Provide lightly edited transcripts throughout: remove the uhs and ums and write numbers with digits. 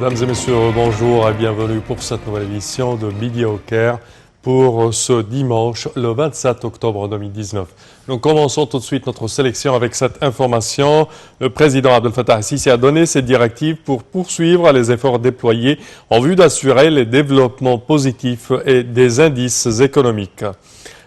Mesdames et messieurs, bonjour et bienvenue pour cette nouvelle édition de Midi au Caire pour ce dimanche, le 27 octobre 2019. Nous commençons tout de suite notre sélection avec cette information. Le président Abdel Fattah el-Sisi a donné ses directives pour poursuivre les efforts déployés en vue d'assurer les développements positifs et des indices économiques.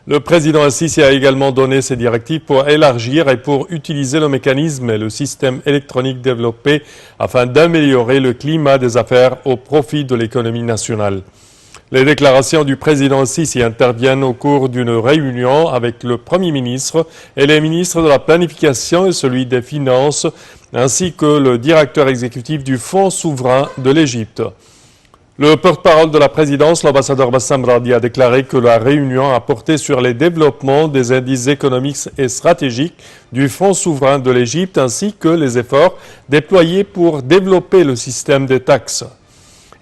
Le président el-Sisi a également donné ses directives pour élargir et pour utiliser le mécanisme et le système électronique développé afin d'améliorer le climat des affaires au profit de l'économie nationale. Les déclarations du président el-Sisi interviennent au cours d'une réunion avec le Premier ministre et les ministres de la Planification et celui des Finances, ainsi que le directeur exécutif du Fonds souverain de l'Égypte. Le porte-parole de la présidence, l'ambassadeur Bassam Radi, a déclaré que la réunion a porté sur les développements des indices économiques et stratégiques du Fonds souverain de l'Égypte ainsi que les efforts déployés pour développer le système des taxes.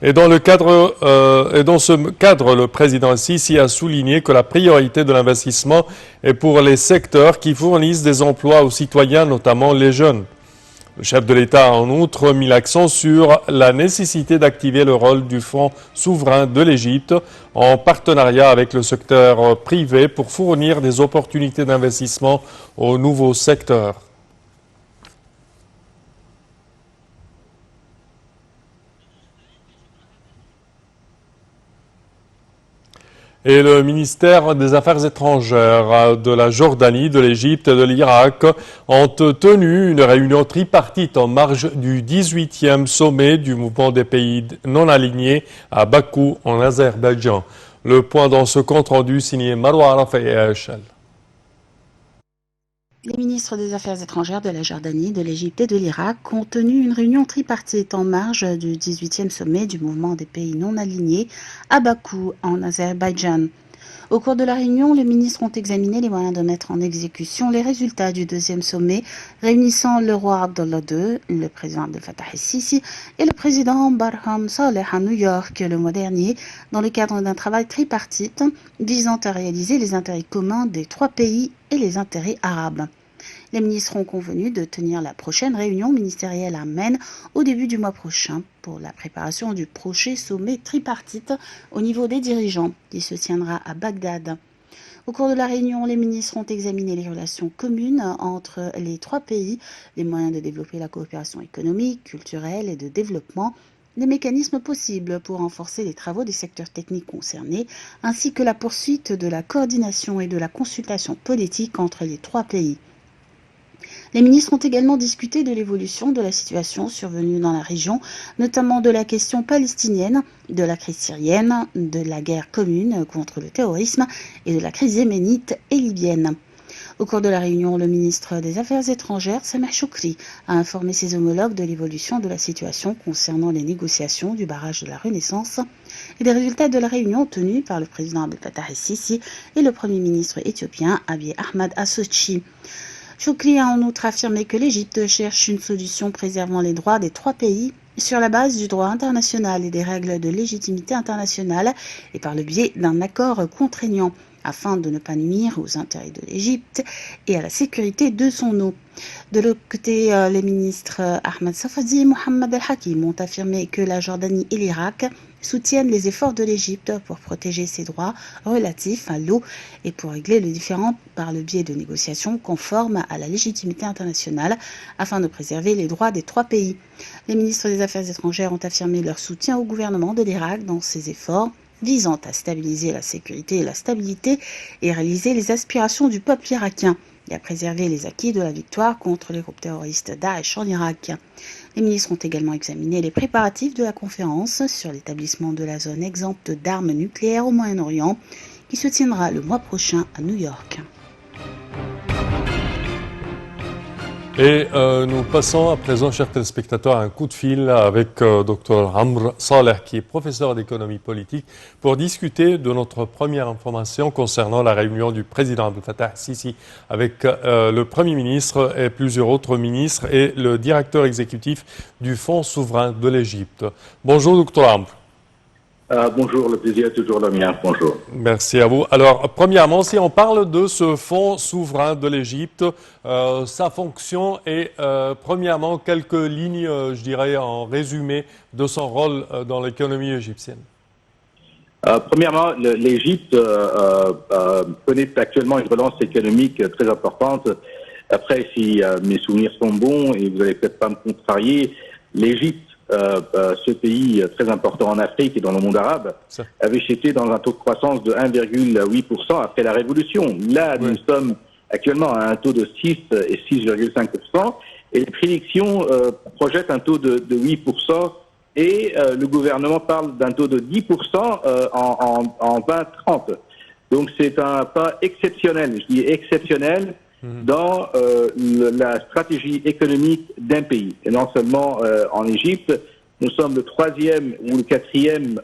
Et dans ce cadre, le président el-Sisi a souligné que la priorité de l'investissement est pour les secteurs qui fournissent des emplois aux citoyens, notamment les jeunes. Le chef de l'État a en outre mis l'accent sur la nécessité d'activer le rôle du Fonds souverain de l'Égypte en partenariat avec le secteur privé pour fournir des opportunités d'investissement aux nouveaux secteurs. Et le ministère des Affaires étrangères de la Jordanie, de l'Égypte et de l'Irak ont tenu une réunion tripartite en marge du 18e sommet du mouvement des pays non alignés à Bakou, en Azerbaïdjan. Le point dans ce compte-rendu signé Marwa Rafay et Echel. Les ministres des Affaires étrangères de la Jordanie, de l'Égypte et de l'Irak ont tenu une réunion tripartite en marge du 18e sommet du mouvement des pays non alignés à Bakou, en Azerbaïdjan. Au cours de la réunion, les ministres ont examiné les moyens de mettre en exécution les résultats du deuxième sommet réunissant le roi Abdallah II, le président Abdel Fattah el-Sisi et le président Barham Saleh à New York le mois dernier dans le cadre d'un travail tripartite visant à réaliser les intérêts communs des trois pays et les intérêts arabes. Les ministres ont convenu de tenir la prochaine réunion ministérielle à Mène au début du mois prochain pour la préparation du prochain sommet tripartite au niveau des dirigeants qui se tiendra à Bagdad. Au cours de la réunion, les ministres ont examiné les relations communes entre les trois pays, les moyens de développer la coopération économique, culturelle et de développement, les mécanismes possibles pour renforcer les travaux des secteurs techniques concernés, ainsi que la poursuite de la coordination et de la consultation politique entre les trois pays. Les ministres ont également discuté de l'évolution de la situation survenue dans la région, notamment de la question palestinienne, de la crise syrienne, de la guerre commune contre le terrorisme et de la crise yéménite et libyenne. Au cours de la réunion, le ministre des Affaires étrangères, Sameh Choukri, a informé ses homologues de l'évolution de la situation concernant les négociations du barrage de la Renaissance et des résultats de la réunion tenue par le président Abdel Fattah el-Sisi et le premier ministre éthiopien Abiy Ahmed Assochi. Choukri a en outre affirmé que l'Égypte cherche une solution préservant les droits des trois pays sur la base du droit international et des règles de légitimité internationale et par le biais d'un accord contraignant afin de ne pas nuire aux intérêts de l'Égypte et à la sécurité de son eau. De l'autre côté, les ministres Ahmed Safadi et Mohamed El-Hakim ont affirmé que la Jordanie et l'Irak soutiennent les efforts de l'Égypte pour protéger ses droits relatifs à l'eau et pour régler le différend par le biais de négociations conformes à la légitimité internationale afin de préserver les droits des trois pays. Les ministres des Affaires étrangères ont affirmé leur soutien au gouvernement de l'Irak dans ses efforts visant à stabiliser la sécurité et la stabilité et réaliser les aspirations du peuple irakien et à préserver les acquis de la victoire contre les groupes terroristes Daesh en Irak. Les ministres ont également examiné les préparatifs de la conférence sur l'établissement de la zone exempte d'armes nucléaires au Moyen-Orient qui se tiendra le mois prochain à New York. Et nous passons à présent, chers téléspectateurs, à un coup de fil avec Dr Amr Saleh, qui est professeur d'économie politique, pour discuter de notre première information concernant la réunion du président Abdel Fattah el-Sisi avec le Premier ministre et plusieurs autres ministres et le directeur exécutif du Fonds souverain de l'Égypte. Bonjour, Dr Amr. Bonjour, le plaisir est toujours le mien. Bonjour. Merci à vous. Alors, premièrement, si on parle de ce fonds souverain de l'Égypte, sa fonction et, premièrement, quelques lignes, je dirais, en résumé de son rôle dans l'économie égyptienne. Premièrement, l'Égypte connaît actuellement une relance économique très importante. Après, si mes souvenirs sont bons, et vous n'allez peut-être pas me contrarier, l'Égypte, ce pays très important en Afrique et dans le monde arabe, avait chuté dans un taux de croissance de 1,8% après la Révolution. Là, nous sommes actuellement à un taux de 6 et 6,5%, et les prédictions projettent un taux de 8%. Et le gouvernement parle d'un taux de 10% en 2030. Donc c'est un pas exceptionnel, je dis exceptionnel, dans la stratégie économique d'un pays. Et non seulement en Égypte, nous sommes le 3e ou le 4e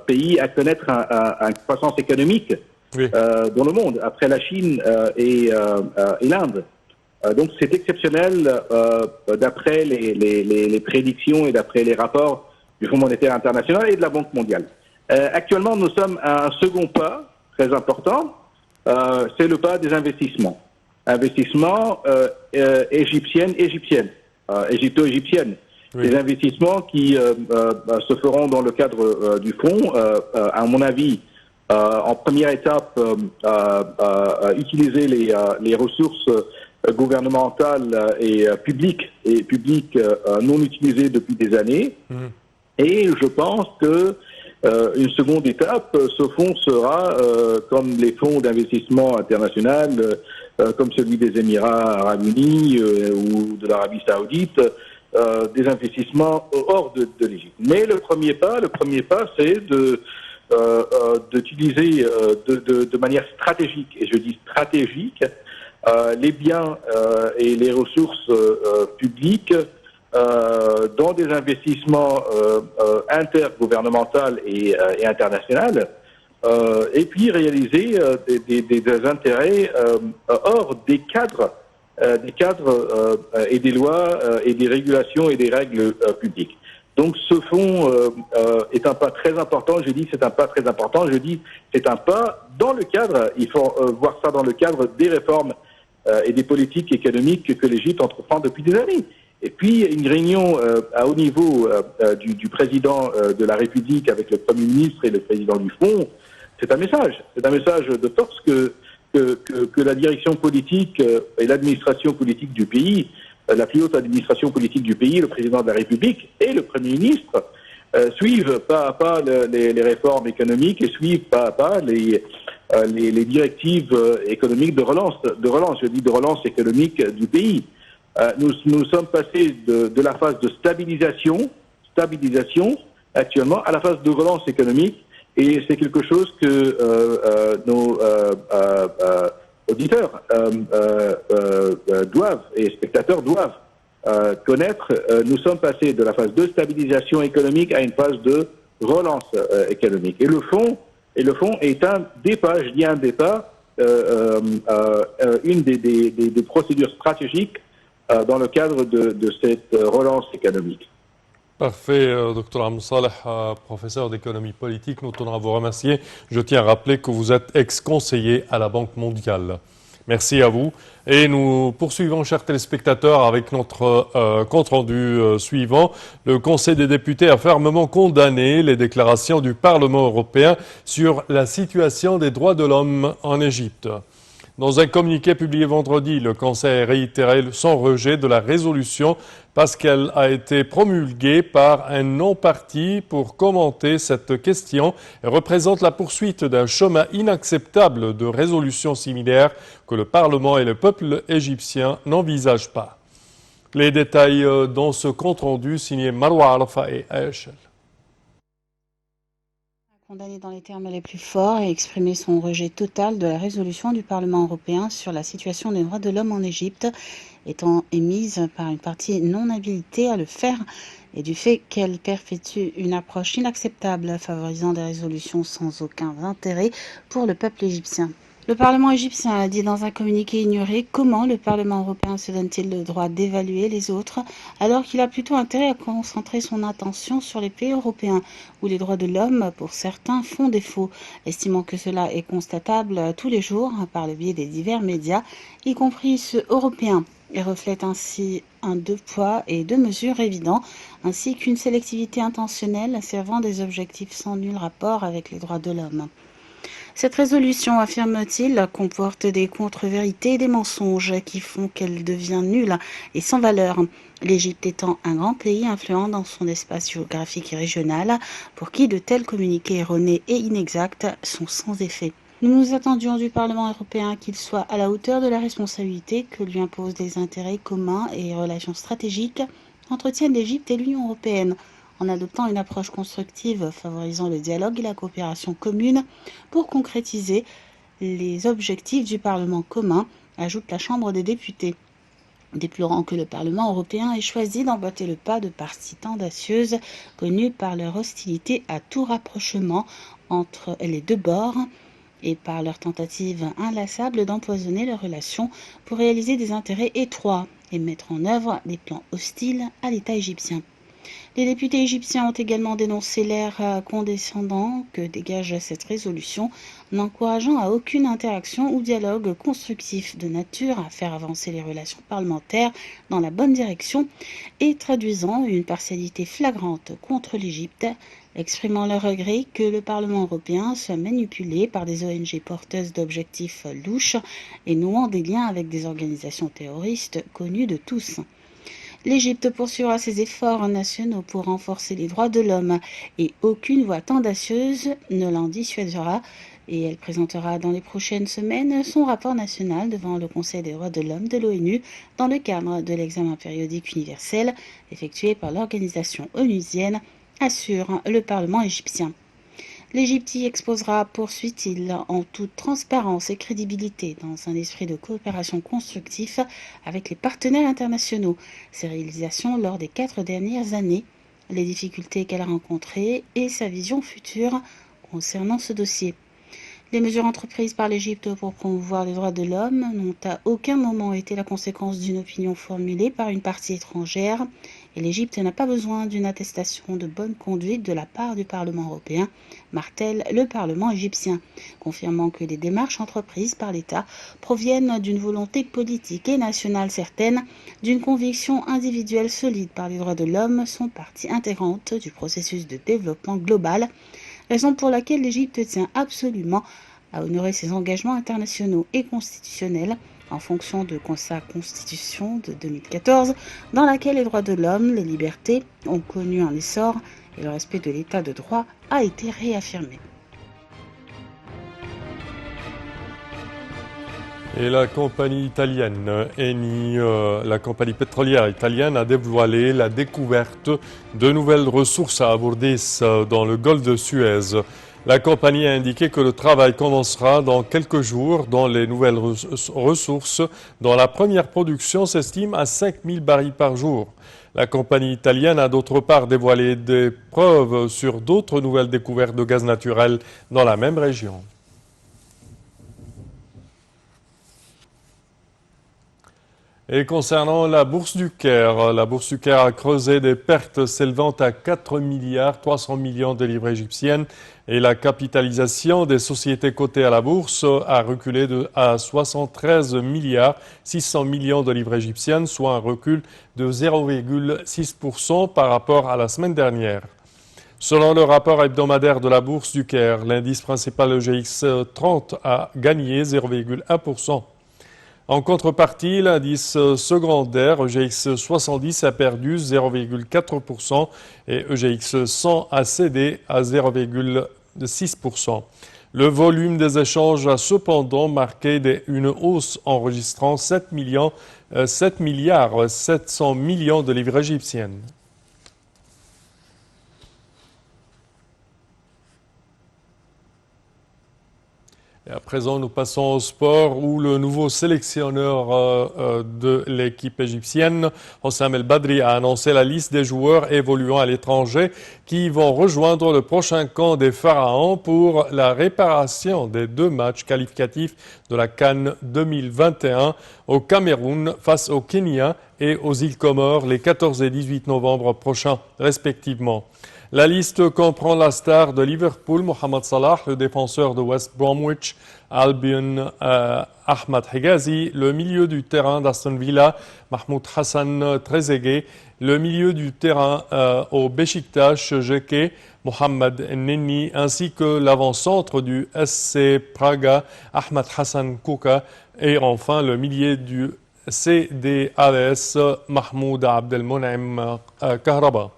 pays à connaître une croissance économique dans le monde, après la Chine et l'Inde. Donc c'est exceptionnel d'après les prédictions et d'après les rapports du Fonds monétaire international et de la Banque mondiale. Actuellement, nous sommes à un second pas très important, c'est le pas des investissements. Investissements égypto-égyptiennes. Des investissements qui se feront dans le cadre du fonds, à mon avis, en première étape, utiliser les ressources gouvernementales et publiques non utilisées depuis des années. Et je pense que une seconde étape, ce fonds sera, comme les fonds d'investissement international, comme celui des Émirats arabes unis ou de l'Arabie saoudite, des investissements hors de l'Égypte. Mais le premier pas, c'est d'utiliser de manière stratégique, et je dis stratégique, les biens et les ressources publiques dans des investissements intergouvernementaux et internationaux, et puis réaliser des intérêts hors des cadres et des lois et des régulations et des règles publiques. Donc ce fonds est un pas très important. Je dis c'est un pas très important. Je dis c'est un pas dans le cadre. Il faut voir ça dans le cadre des réformes et des politiques économiques que l'Égypte entreprend depuis des années. Et puis une réunion à haut niveau du président de la République avec le Premier ministre et le président du fonds, c'est un message. C'est un message de force que la direction politique et l'administration politique du pays, la plus haute administration politique du pays, le président de la République et le Premier ministre, suivent pas à pas les réformes économiques et suivent pas à pas les directives économiques de relance, je dis de relance économique du pays. Nous sommes passés de la phase de stabilisation actuellement à la phase de relance économique, et c'est quelque chose que nos auditeurs doivent et spectateurs doivent connaître. Nous sommes passés de la phase de stabilisation économique à une phase de relance économique. Et le fonds est un des pas, je dis un des pas, une des procédures stratégiques dans le cadre de cette relance économique. Parfait, Dr Amr Saleh, professeur d'économie politique, nous tenons à vous remercier. Je tiens à rappeler que vous êtes ex-conseiller à la Banque mondiale. Merci à vous. Et nous poursuivons, chers téléspectateurs, avec notre compte-rendu suivant. Le Conseil des députés a fermement condamné les déclarations du Parlement européen sur la situation des droits de l'homme en Égypte. Dans un communiqué publié vendredi, le Conseil a réitéré son rejet de la résolution parce qu'elle a été promulguée par un non-parti pour commenter cette question et représente la poursuite d'un chemin inacceptable de résolutions similaires que le Parlement et le peuple égyptien n'envisagent pas. Les détails dans ce compte-rendu signé Marwa Arafa et Aïchel. Condamné dans les termes les plus forts et exprimer son rejet total de la résolution du Parlement européen sur la situation des droits de l'homme en Égypte, étant émise par une partie non habilitée à le faire, et du fait qu'elle perpétue une approche inacceptable favorisant des résolutions sans aucun intérêt pour le peuple égyptien. Le Parlement égyptien a dit dans un communiqué ignoré comment le Parlement européen se donne-t-il le droit d'évaluer les autres, alors qu'il a plutôt intérêt à concentrer son attention sur les pays européens, où les droits de l'homme, pour certains, font défaut, estimant que cela est constatable tous les jours par le biais des divers médias, y compris ceux européens, et reflète ainsi un deux poids et deux mesures évident, ainsi qu'une sélectivité intentionnelle servant des objectifs sans nul rapport avec les droits de l'homme. Cette résolution, affirme-t-il, comporte des contre-vérités et des mensonges qui font qu'elle devient nulle et sans valeur. L'Égypte étant un grand pays influent dans son espace géographique et régional, pour qui de tels communiqués erronés et inexacts sont sans effet. Nous nous attendions du Parlement européen qu'il soit à la hauteur de la responsabilité que lui imposent les intérêts communs et relations stratégiques qu'entretiennent l'Égypte et l'Union européenne, en adoptant une approche constructive favorisant le dialogue et la coopération commune pour concrétiser les objectifs du Parlement commun, ajoute la Chambre des députés, déplorant que le Parlement européen ait choisi d'emboîter le pas de parties tendacieuses connues par leur hostilité à tout rapprochement entre les deux bords et par leur tentative inlassable d'empoisonner leurs relations pour réaliser des intérêts étroits et mettre en œuvre des plans hostiles à l'État égyptien. Les députés égyptiens ont également dénoncé l'air condescendant que dégage cette résolution, n'encourageant à aucune interaction ou dialogue constructif de nature à faire avancer les relations parlementaires dans la bonne direction et traduisant une partialité flagrante contre l'Égypte, exprimant leur regret que le Parlement européen soit manipulé par des ONG porteuses d'objectifs louches et nouant des liens avec des organisations terroristes connues de tous. L'Égypte poursuivra ses efforts nationaux pour renforcer les droits de l'homme et aucune voix tendacieuse ne l'en dissuadera, et elle présentera dans les prochaines semaines son rapport national devant le Conseil des droits de l'homme de l'ONU dans le cadre de l'examen périodique universel effectué par l'organisation onusienne, assure le Parlement égyptien. L'Égypte y exposera, poursuit-il, en toute transparence et crédibilité, dans un esprit de coopération constructif avec les partenaires internationaux, ses réalisations lors des 4 dernières années, les difficultés qu'elle a rencontrées et sa vision future concernant ce dossier. Les mesures entreprises par l'Égypte pour promouvoir les droits de l'homme n'ont à aucun moment été la conséquence d'une opinion formulée par une partie étrangère, et l'Égypte n'a pas besoin d'une attestation de bonne conduite de la part du Parlement européen, martèle le Parlement égyptien, confirmant que les démarches entreprises par l'État proviennent d'une volonté politique et nationale certaine, d'une conviction individuelle solide par les droits de l'homme sont partie intégrante du processus de développement global, raison pour laquelle l'Égypte tient absolument à honorer ses engagements internationaux et constitutionnels en fonction de sa constitution de 2014, dans laquelle les droits de l'homme, les libertés ont connu un essor et le respect de l'état de droit a été réaffirmé. Et la compagnie italienne Eni, la compagnie pétrolière italienne, a dévoilé la découverte de nouvelles ressources à Abourdis dans le golfe de Suez. La compagnie a indiqué que le travail commencera dans quelques jours dans les nouvelles ressources, dont la première production s'estime à 5000 barils par jour. La compagnie italienne a d'autre part dévoilé des preuves sur d'autres nouvelles découvertes de gaz naturel dans la même région. Et concernant la Bourse du Caire a creusé des pertes s'élevant à 4 milliards 300 millions de livres égyptiennes et la capitalisation des sociétés cotées à la bourse a reculé à 73 milliards 600 millions de livres égyptiennes, soit un recul de 0,6% par rapport à la semaine dernière. Selon le rapport hebdomadaire de la Bourse du Caire, l'indice principal EGX 30 a gagné 0,1%. En contrepartie, l'indice secondaire EGX 70 a perdu 0,4% et EGX 100 a cédé à 0,6%. Le volume des échanges a cependant marqué une hausse enregistrant 7 milliards 700 millions de livres égyptiennes. Et à présent, nous passons au sport où le nouveau sélectionneur de l'équipe égyptienne, Hossam El Badri, a annoncé la liste des joueurs évoluant à l'étranger qui vont rejoindre le prochain camp des Pharaons pour la réparation des 2 matchs qualificatifs de la CAN 2021 au Cameroun face au Kenya et aux îles Comores les 14 et 18 novembre prochains, respectivement. La liste comprend la star de Liverpool, Mohamed Salah, le défenseur de West Bromwich Albion, Ahmad Hegazi, le milieu du terrain d'Aston Villa, Mahmoud Hassan Trezeguet, le milieu du terrain au Beşiktaş, Jeke, Mohamed Nenni, ainsi que l'avant-centre du SC Praga, Ahmad Hassan Kouka, et enfin le milieu du CDAS, Mahmoud Abdelmonem Kahraba.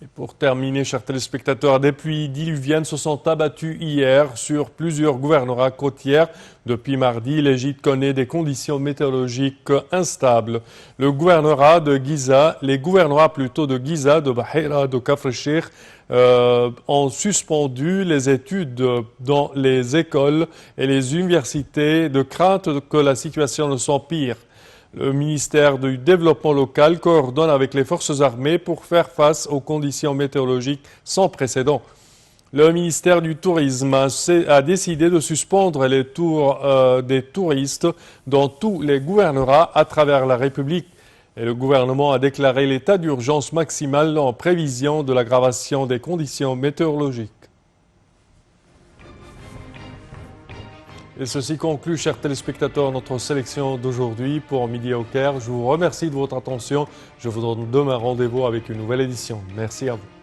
Et pour terminer, chers téléspectateurs, des pluies diluviennes se sont abattues hier sur plusieurs gouvernorats côtières. Depuis mardi, l'Égypte connaît des conditions météorologiques instables. Le gouvernorat de Giza, les gouvernorats plutôt de Giza, de Bahira, de Kafr el-Sheikh ont suspendu les études dans les écoles et les universités de crainte que la situation ne s'empire. Le ministère du Développement local coordonne avec les forces armées pour faire face aux conditions météorologiques sans précédent. Le ministère du Tourisme a décidé de suspendre les tours des touristes dans tous les gouvernorats à travers la République. Et le gouvernement a déclaré l'état d'urgence maximale en prévision de l'aggravation des conditions météorologiques. Et ceci conclut, chers téléspectateurs, notre sélection d'aujourd'hui pour Midi au Caire. Je vous remercie de votre attention. Je vous donne demain rendez-vous avec une nouvelle édition. Merci à vous.